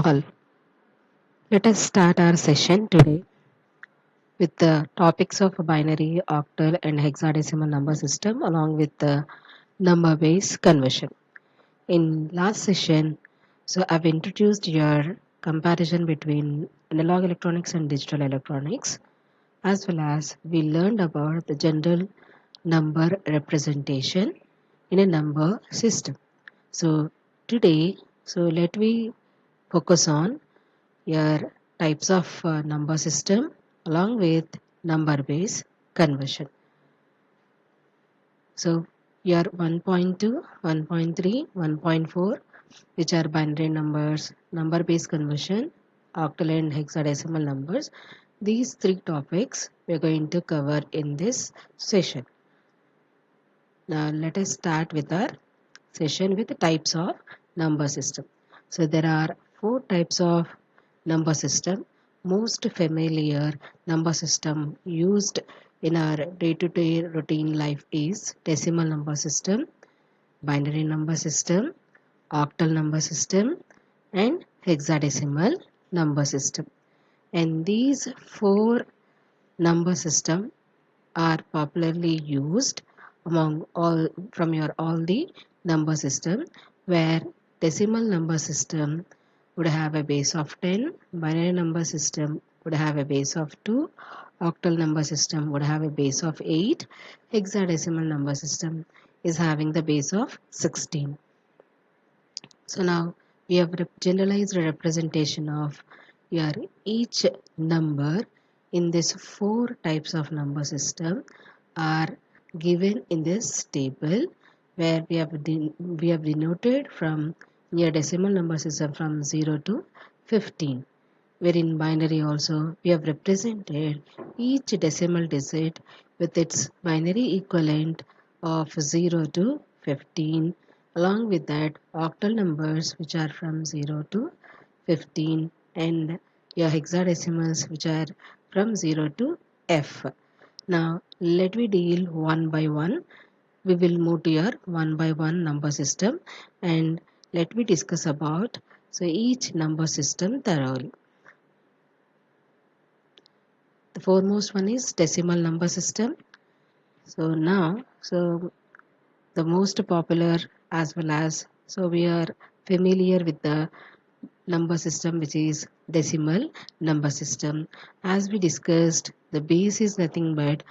all. Let us start our session today with the topics of binary, octal, and hexadecimal number system along with the number base conversion. In last session, I've introduced your comparison between analog electronics and digital electronics, as well as we learned about the general number representation in a number system. So today, let me focus on your types of number system along with number base conversion. So your 1.2, 1.3, 1.4, which are binary numbers, number base conversion, octal and hexadecimal numbers. These three topics we are going to cover in this session. Now let us start with our session with the types of number system. So there are four types of number system. Most familiar number system used in our day-to-day routine life is decimal number system, binary number system, octal number system, and hexadecimal number system. And these four number system are popularly used among all the number system, where decimal number system would have a base of 10, binary number system would have a base of 2, octal number system would have a base of 8, hexadecimal number system is having the base of 16. So now we have generalized representation of your each number in this four types of number system are given in this table, where we have denoted from your decimal number system from 0 to 15, where in binary also we have represented each decimal digit with its binary equivalent of 0 to 15. Along with that, octal numbers which are from 0 to 15, and your hexadecimals which are from 0 to F. Now let me deal one by one. We will move to your one by one number system, and let me discuss about each number system thoroughly. The foremost one is decimal number system. The most popular, as well as we are familiar with the number system which is decimal number system. As we discussed, the base is nothing but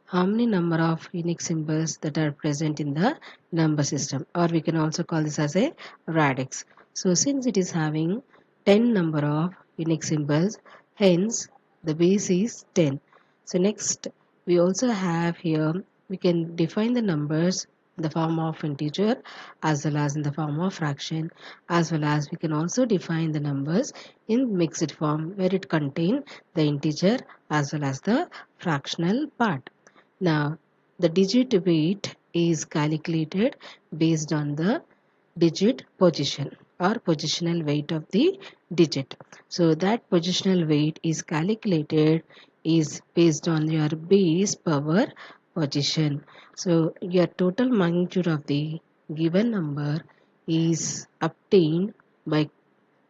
how many number of unique symbols that are present in the number system, or we can also call this as a radix. So since it is having 10 number of unique symbols, hence the base is 10. So next we also have here, we can define the numbers in the form of integer as well as in the form of fraction, as well as we can also define the numbers in mixed form, where it contain the integer as well as the fractional part. Now the digit weight is calculated based on the digit position or positional weight of the digit. So that positional weight is calculated is based on your base power position. So your total magnitude of the given number is obtained by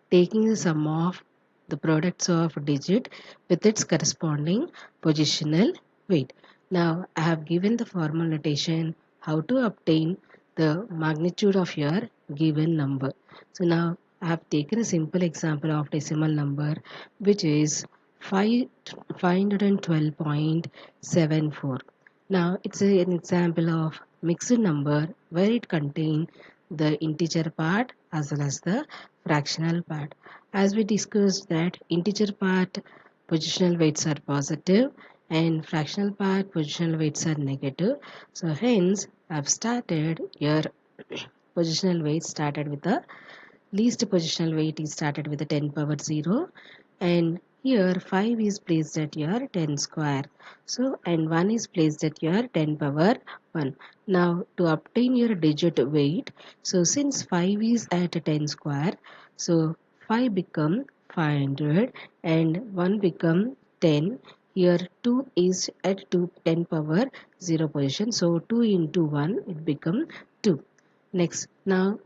taking the sum of the products of digit with its corresponding positional weight. Now I have given the formal notation how to obtain the magnitude of your given number. So now I have taken a simple example of decimal number, which is 512.74. Now it's an example of mixed number where it contains the integer part as well as the fractional part. As we discussed that integer part positional weights are positive and fractional part positional weights are negative. So hence I've started your positional weight started with the least positional weight is started with the 10 power 0, and here 5 is placed at your 10 square. So and 1 is placed at your 10 power 1. Now to obtain your digit weight, so since 5 is at 10 square, so 5 become 500 and 1 become 10. Here 2 is at 10 power 0 position, so 2 into 1 it become 2. Next, now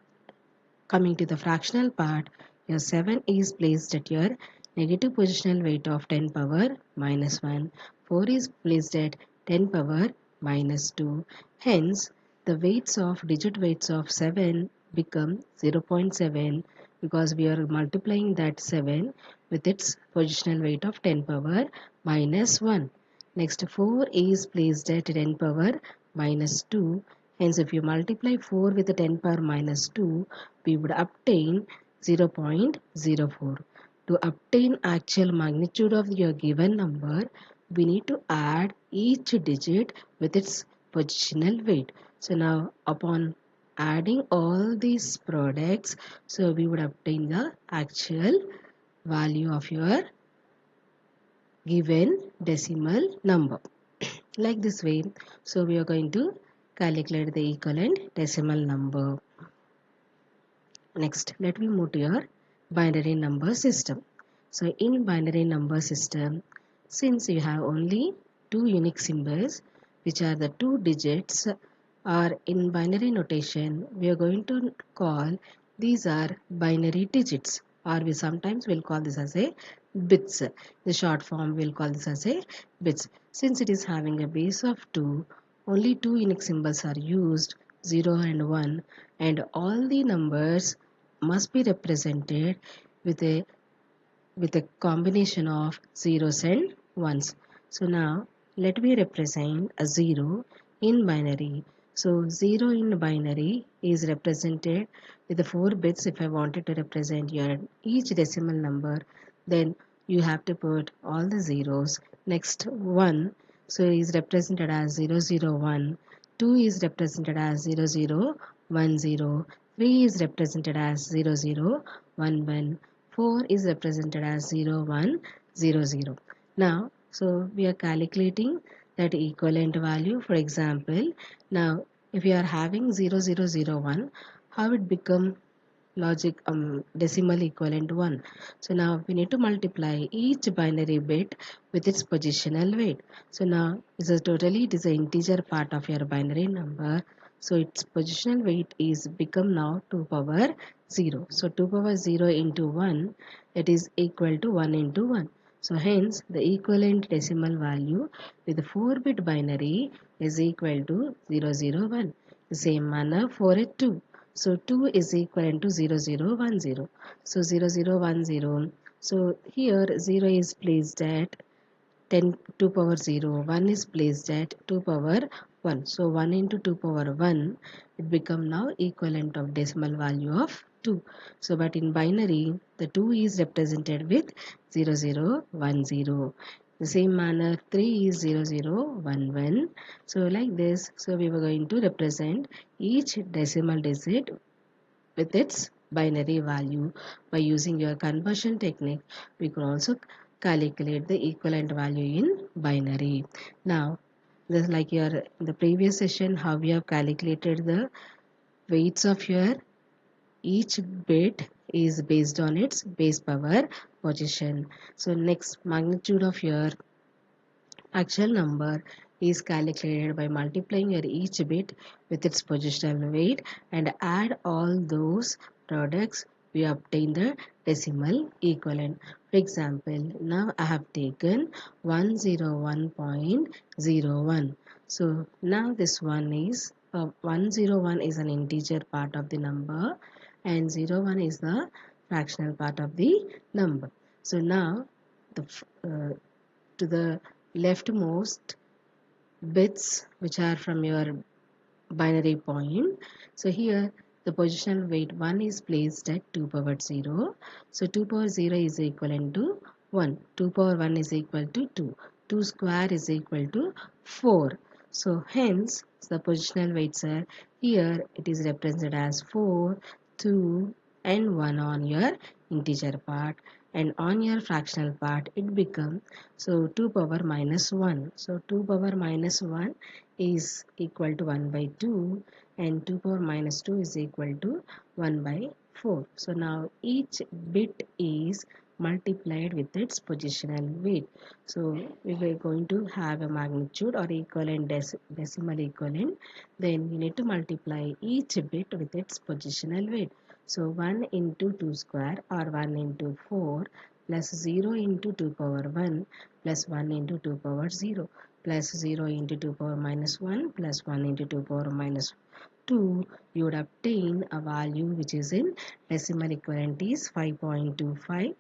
coming to the fractional part, Your 7 is placed at your negative positional weight of 10 power minus 1. 4 is placed at 10 power minus 2. Hence, the digit weights of 7 become 0.7 because we are multiplying that 7 with its positional weight of 10 power minus 1. Next, 4 is placed at 10 power minus 2. Hence, if you multiply 4 with the 10 power minus 2, we would obtain 0.04. To obtain actual magnitude of your given number, we need to add each digit with its positional weight. So now upon adding all these products, so we would obtain the actual value of your given decimal number. Like this way, so we are going to calculate the equivalent decimal number. Next, let me move to your binary number system. So in binary number system, since you have only two unique symbols, which are the two digits, or in binary notation, we are going to call these are binary digits, or we sometimes will call this as a bits. The short form will call this as a bits. Since it is having a base of 2, only two unique symbols are used, 0 and 1, and all the numbers must be represented with a combination of zeros and ones. So now let me represent a 0 in binary. So 0 in binary is represented with the 4 bits. If I wanted to represent your each decimal number, then you have to put all the zeros. Next 1, so is represented as 001. 2 is represented as 0010. 3 is represented as 0011. 4 is represented as 0100. Now, so we are calculating that equivalent value. For example, now if you are having 0001, how it become decimal equivalent 1. So now we need to multiply each binary bit with its positional weight. So now it is an integer part of your binary number. So its positional weight is become now 2 power 0. So 2 power 0 into 1, that is equal to 1 into 1. So hence the equivalent decimal value with the 4-bit binary is equal to 001. The same manner for a 2. So 2 is equivalent to 0010. So 0010. So here 0 is placed at 10 2 power 0. 1 is placed at 2 power 1. So 1 into 2 power 1, it become now equivalent of decimal value of 2. So but in binary, the 2 is represented with 0010. The same manner 3 is 0011. So like this, so we were going to represent each decimal digit with its binary value. By using your conversion technique, we could also calculate the equivalent value in binary. Now, just like your in the previous session, how we have calculated the weights of your each bit is based on its base power position. So next, magnitude of your actual number is calculated by multiplying your each bit with its positional weight and add all those products, we obtain the decimal equivalent. For example, now I have taken 101.01. So now this one is 101 is an integer part of the number and 01 is the fractional part of the number. So now the to the leftmost bits which are from your binary point. So here the positional weight 1 is placed at 2 power 0. So 2 power 0 is equivalent to 1. 2 power 1 is equal to 2. 2 square is equal to 4. So hence the positional weights are here it is represented as 4, 2 and 1 on your integer part, and on your fractional part it becomes so 2 power minus 1. So 2 power minus 1 is equal to 1 by 2 and 2 power minus 2 is equal to 1 by 4. So now each bit is multiplied with its positional weight. So we were going to have a magnitude or equivalent decimal equivalent. Then we need to multiply each bit with its positional weight. So 1 into 2 square or 1 into 4 plus 0 into 2 power 1 plus 1 into 2 power 0 plus 0 into 2 power minus 1 plus 1 into 2 power minus 2, you would obtain a value which is in decimal equivalent is 5.25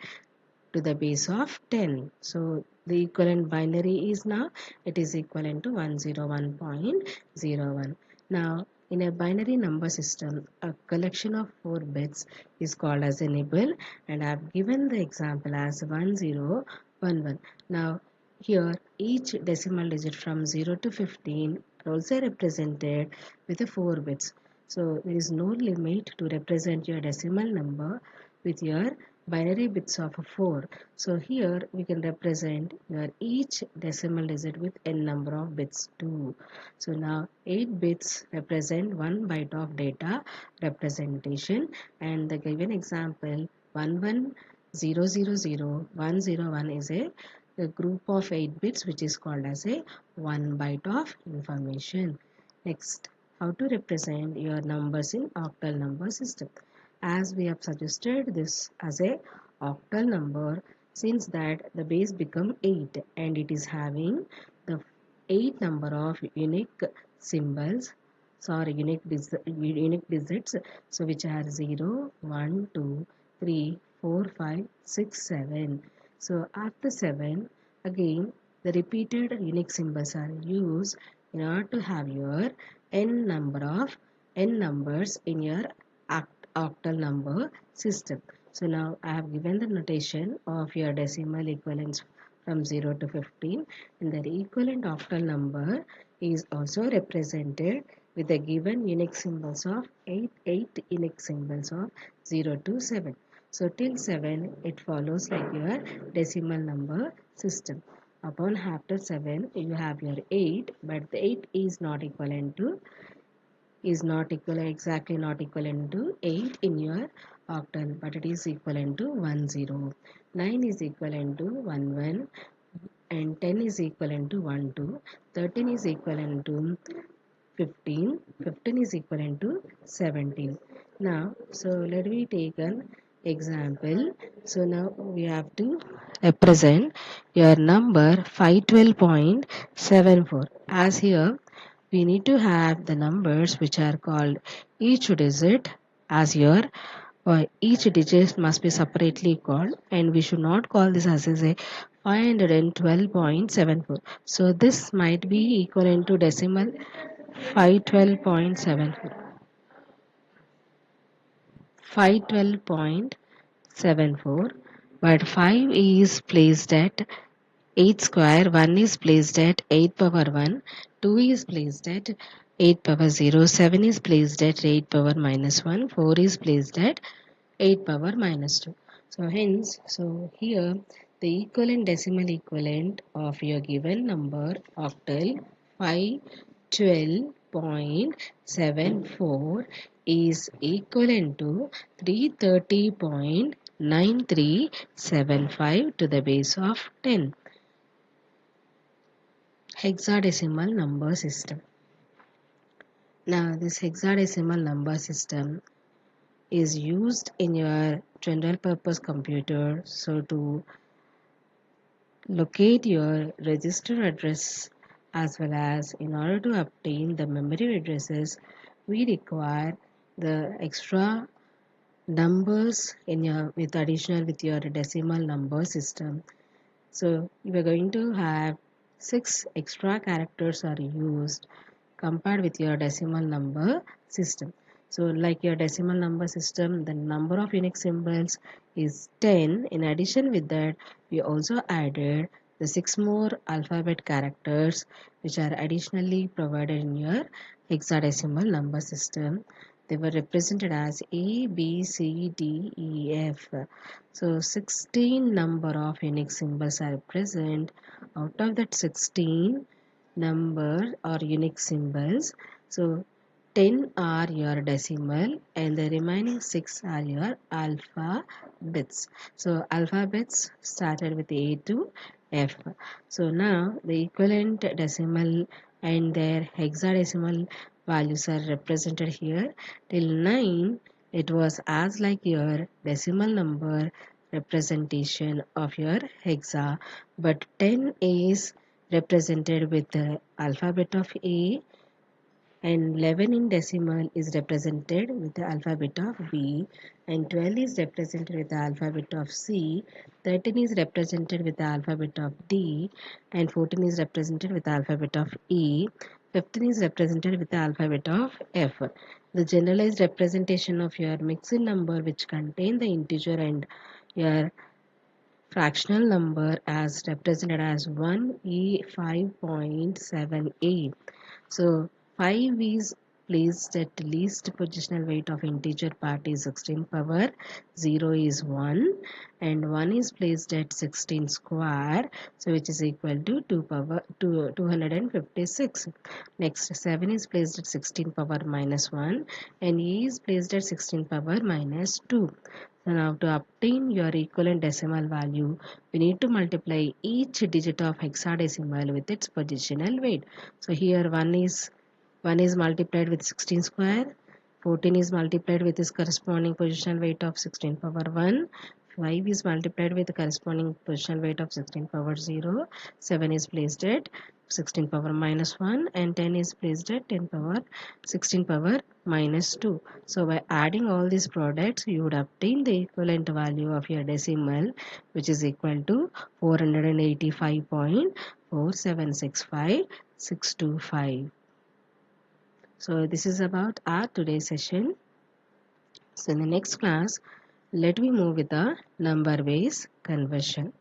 to the base of 10. So the equivalent binary is now it is equivalent to 101.01. Now in a binary number system, a collection of 4 bits is called as a nibble, and I have given the example as 1011. Now here each decimal digit from 0 to 15 are also represented with the 4 bits. So there is no limit to represent your decimal number with your binary bits of 4. So here we can represent your each decimal digit with n number of bits too. So now 8 bits represent 1 byte of data representation, and the given example 11000101 is a group of 8 bits which is called as a 1 byte of information. Next, how to represent your numbers in octal number system. As we have suggested this as a octal number, since that the base become 8 and it is having the 8 number of unique symbols, sorry, unique digits, so which are 0 1 2 3 4 5 6 7. So after 7 again the repeated unique symbols are used in order to have your n numbers in your octal number system. So now I have given the notation of your decimal equivalents from 0 to 15, and the equivalent octal number is also represented with the given unique symbols of 8 unique symbols of 0 to 7. So till 7 it follows like your decimal number system. Upon after 7 you have your 8, but the 8 is not equal exactly not equivalent to 8 in your octal, but it is equivalent to 10. 9 is equivalent to 11, and 10 is equivalent to 12. 13 is equivalent to 15. 15 is equivalent to 17. Now so let me take an example. So now we have to represent your number 512.74. As here we need to have the numbers which are called each digit as your each digit must be separately called, and we should not call this as a 512.74. So this might be equivalent to decimal 512.74. 512.74, but 5 is placed at 8 square, 1 is placed at 8 power 1, 2 is placed at 8 power 0, 7 is placed at 8 power minus 1, 4 is placed at 8 power minus 2. So hence, so here the equivalent decimal equivalent of your given number octal 512.74 is equivalent to 330.9375 to the base of 10. Hexadecimal number system. Now this hexadecimal number system is used in your general purpose computer. So to locate your register address as well as in order to obtain the memory addresses, we require the extra numbers in your with additional with your decimal number system. So you are going to have 6 extra characters are used compared with your decimal number system. So like your decimal number system, the number of unique symbols is 10. In addition with that, we also added the 6 more alphabet characters which are additionally provided in your hexadecimal number system. They were represented as A, B, C, D, E, F. So 16 number of unique symbols are present. Out of that 16, number or unique symbols, so 10 are your decimal and the remaining 6 are your alphabets. So alphabets started with A to F. So now the equivalent decimal and their hexadecimal values are represented here. Till 9 It was as like your decimal number representation of your hexa, but 10 is represented with the alphabet of A, and 11 in decimal is represented with the alphabet of B, and 12 is represented with the alphabet of C, 13 is represented with the alphabet of D, and 14 is represented with the alphabet of E, 15 is represented with the alphabet of F. The generalized representation of your mixed number which contain the integer and your fractional number as represented as 1E5.78. So 5 is placed at least positional weight of integer part is 16 power, 0 is 1, and 1 is placed at 16 square, so which is equal to 2 power 256. Next 7 is placed at 16 power minus 1, and E is placed at 16 power minus 2. So now to obtain your equivalent decimal value, we need to multiply each digit of hexadecimal with its positional weight. So here 1 is multiplied with 16 square, 14 is multiplied with its corresponding positional weight of 16 power 1, 5 is multiplied with the corresponding positional weight of 16 power 0, 7 is placed at 16 power minus 1, and 10 is placed at 10 power 16 power minus 2. So by adding all these products, you would obtain the equivalent value of your decimal, which is equal to 485.4765625. So this is about our today's session. So in the next class, let me move with the number base conversion.